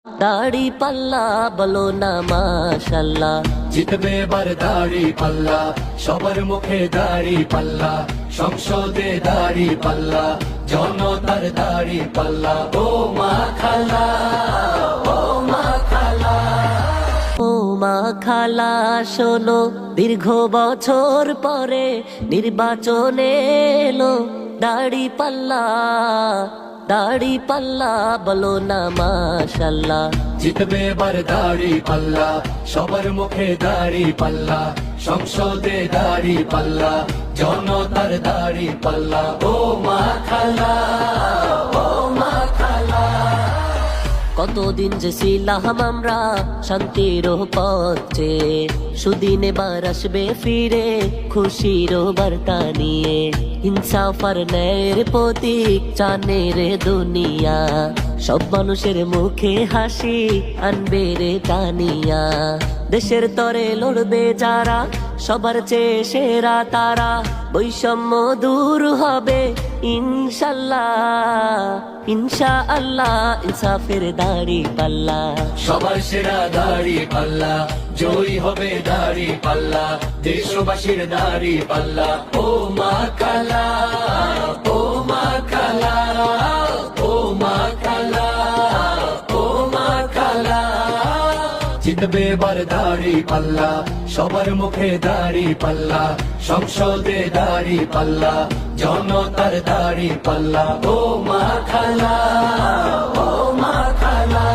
দাড়ি পাল্লা বলো না মাশাল্লাহ, জিতবে এবার দাড়ি পাল্লা, সবার মুখে দাড়ি পাল্লা, সংসদে দাড়ি পাল্লা, জনতার দাড়ি পাল্লা। ও মা খালা, ও মা খালা, ও মা খালা শোনো, দীর্ঘ বছর পরে নির্বাচনে এলো দাড়ি পাল্লা, দাড়ি পাল্লা বলো না মাশাল্লাহ। জিতবে এবার দাড়ি পাল্লা, সবার মুখে দাড়ি পাল্লা, সংসদে দাড়ি পাল্লা, জনতার দাড়ি পাল্লা। ও মা খালা, ও মা খালা, কতদিন যে ছিলাম আমরা শান্তির পথে, সুদিন এবার আসবে ফিরে খুশির বার্তা নিয়ে। ইনসাফ আর ন্যায়ের প্রতীক চানে রে দুনিয়া, সব মানুষের মুখে হাসি আনবে রে টানিয়া। দেশের তরে লড়বে যারা, সবার চেয়ে সেরা তারা, বৈষম্য দূর হবে ইনশাল্লাহ, ইনশাআল্লাহ। ইনসাফের দাড়ি পাল্লা, সবার সেরা দাড়ি পাল্লা, জয়ী হবে দাড়ি পাল্লা, দেশবাসীর দাড়ি পাল্লা। ও মা খালা, ও মা খালা, ও মা খালা, ও মা খালা, জিতবে এবার দাড়ি পাল্লা, সবার মুখে দাড়ি পাল্লা, সংসদে দাড়ি পাল্লা, জনতার দাড়ি পাল্লা। ও মা খালা, ও মা খালা।